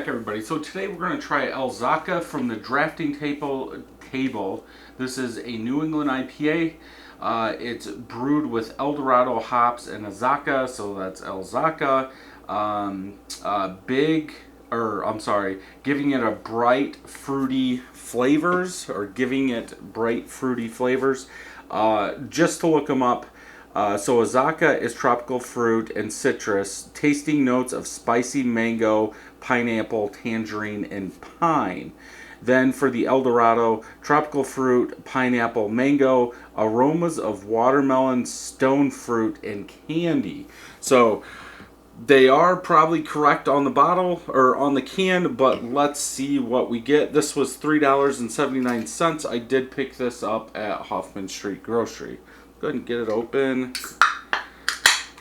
back, everybody. So today we're going to try Elzacca from the drafting table. This is a New England IPA. It's brewed with Dorado hops and Azacca, so that's Elzacca. Giving it a bright fruity flavors, just to look them up. So Azacca is tropical fruit and citrus, tasting notes of spicy mango, pineapple, tangerine, and pine. Then for the El Dorado, tropical fruit, pineapple, mango, aromas of watermelon, stone fruit, and candy. So they are probably correct on the bottle or on the can, but let's see what we get. This was $3.79. I did pick this up at Hoffman Street Grocery. Go ahead and get it open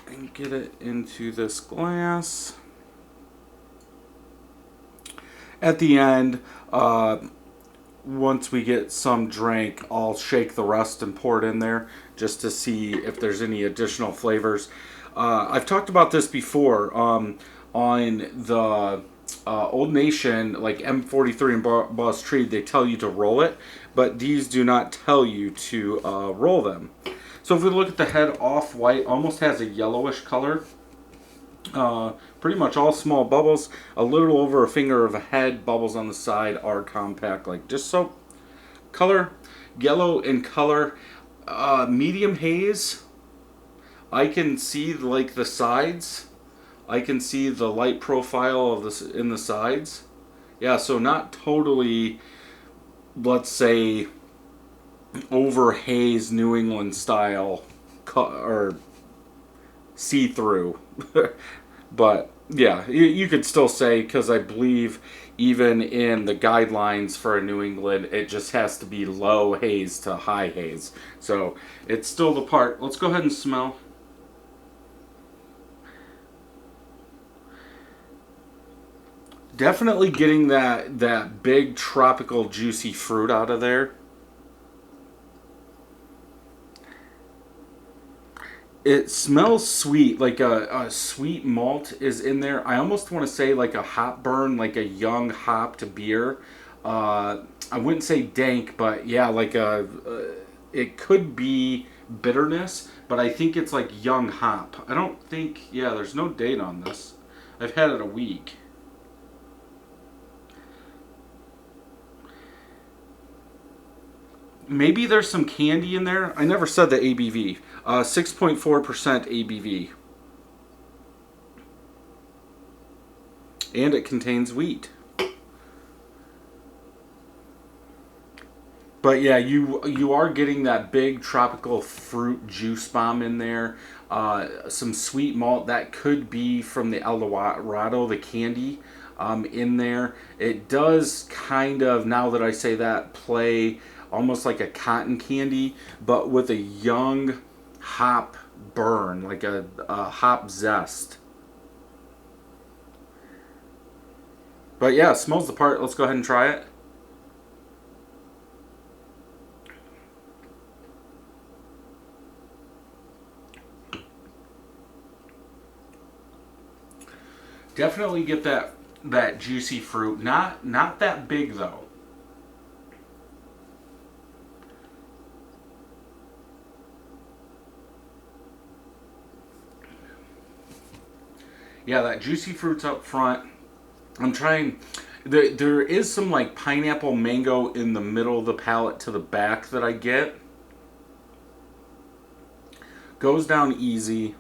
and get it into this glass. At the end, once we get some drank, I'll shake the rest and pour it in there just to see if there's any additional flavors. I've talked about this before on the Old Nation, like M43 and Boss Tree, they tell you to roll it, but these do not tell you to roll them. So if we look at the head, off-white, almost has a yellowish color. Pretty much all small bubbles, a little over a finger of a head. Bubbles on the side are compact like dish soap. Color, yellow in color, medium haze. I can see like the sides. I can see the light profile of this in the sides. Yeah, so not totally, let's say, over haze New England style or see-through. But yeah, you could still say, because I believe even in the guidelines for a New England, it just has to be low haze to high haze. So it's still the part. Let's go ahead and smell. Definitely getting that big tropical juicy fruit out of there. It smells sweet, like a sweet malt is in there. I almost want to say like a hop burn, like a young hopped beer. I wouldn't say dank, but yeah, like it could be bitterness, but I think it's like young hop. I don't think, yeah, there's no date on this. I've had it a week. Maybe there's some candy in there. I never said the ABV. 6.4% ABV. And it contains wheat. But yeah, you are getting that big tropical fruit juice bomb in there. Some sweet malt. That could be from the El Dorado, the candy in there. It does kind of, now that I say that, play almost like a cotton candy, but with a young hop burn, like a hop zest. But yeah, it smells the part. Let's go ahead and try it. Definitely get that juicy fruit. Not that big though. Yeah, that juicy fruit's up front. I'm trying. There is some like pineapple mango in the middle of the palate to the back that I get. Goes down easy.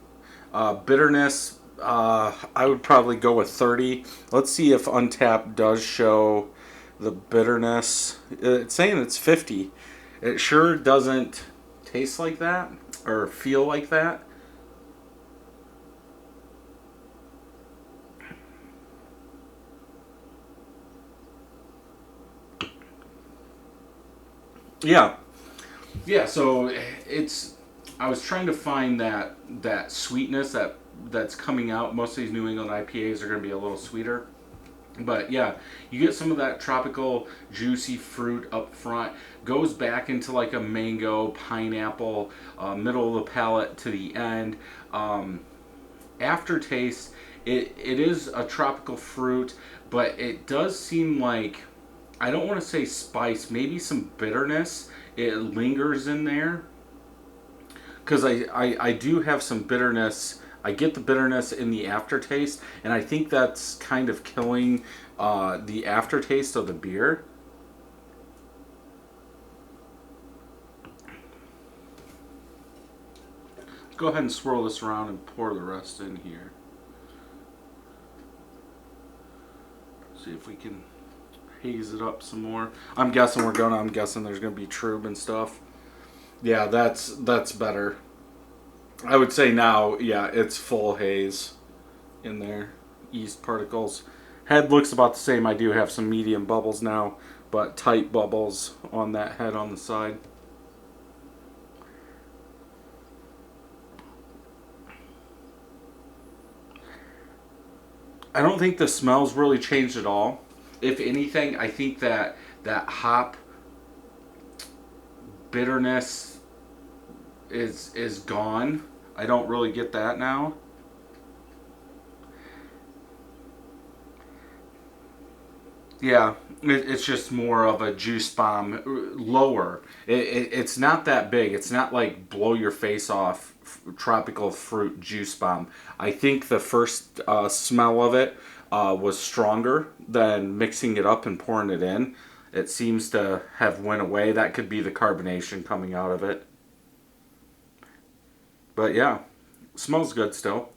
Bitterness, I would probably go with 30. Let's see if Untapped does show the bitterness. It's saying it's 50. It sure doesn't taste like that or feel like that. Yeah, so it's, I was trying to find that sweetness that's coming out. Most of these New England IPAs are going to be a little sweeter, but yeah, you get some of that tropical juicy fruit up front, goes back into like a mango, pineapple, middle of the palate to the end. Aftertaste, it is a tropical fruit, but it does seem like, I don't want to say spice, maybe some bitterness. It lingers in there because I do have some bitterness. I get the bitterness in the aftertaste, and I think that's kind of killing the aftertaste of the beer. Go ahead and swirl this around and pour the rest in here. See if we can haze it up some more. I'm guessing there's gonna be trub and stuff. Yeah, that's better. I would say now, yeah, it's full haze in there. Yeast particles. Head looks about the same. I do have some medium bubbles now, but tight bubbles on that head on the side. I don't think the smells really changed at all. If anything, I think that hop bitterness is gone. I don't really get that now. Yeah, it's just more of a juice bomb, lower. It's not that big. It's not like blow your face off tropical fruit juice bomb. I think the first smell of it was stronger than mixing it up and pouring it in. It seems to have went away. That could be the carbonation coming out of it. But yeah, smells good still.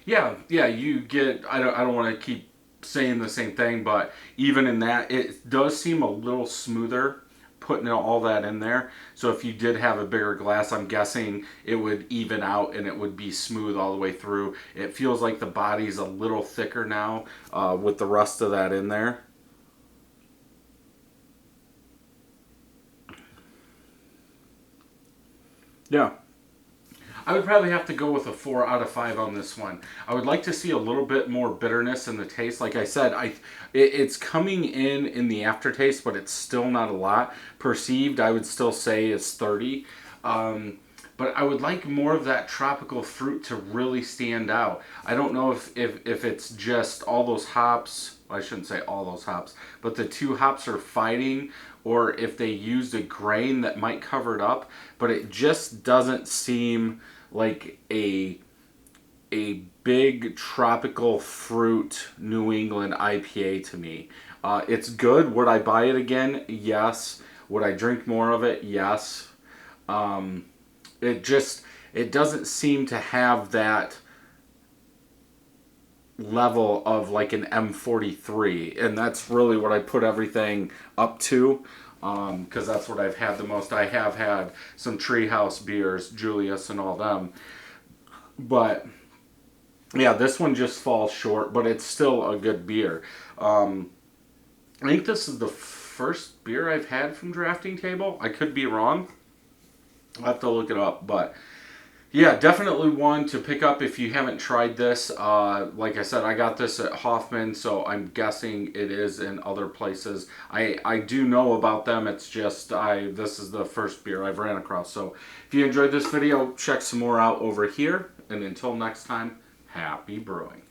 Yeah, yeah, you get. I don't want to keep saying the same thing, but even in that, it does seem a little smoother putting all that in there. So if you did have a bigger glass, I'm guessing it would even out and it would be smooth all the way through. It feels like the body's a little thicker now with the rest of that in there. Yeah. I would probably have to go with a 4 out of 5 on this one. I would like to see a little bit more bitterness in the taste. Like I said, it's coming in the aftertaste, but it's still not a lot. Perceived, I would still say is 30. But I would like more of that tropical fruit to really stand out. I don't know if it's just all those hops. I shouldn't say all those hops, but the two hops are fighting, or if they used a grain that might cover it up. But it just doesn't seem like a big tropical fruit New England IPA to me. It's good. Would I buy it again? Yes. Would I drink more of it? Yes. Um, it doesn't seem to have that level of like an M43, and that's really what I put everything up to, because that's what I've had the most. I have had some Treehouse beers, Julius and all them, but yeah, this one just falls short, but it's still a good beer. I think this is the first beer I've had from Drafting Table. I could be wrong. I'll have to look it up, but yeah, definitely one to pick up if you haven't tried this. Like I said, I got this at Hoffman, so I'm guessing it is in other places. I do know about them. It's just this is the first beer I've ran across. So if you enjoyed this video, check some more out over here. And until next time, happy brewing.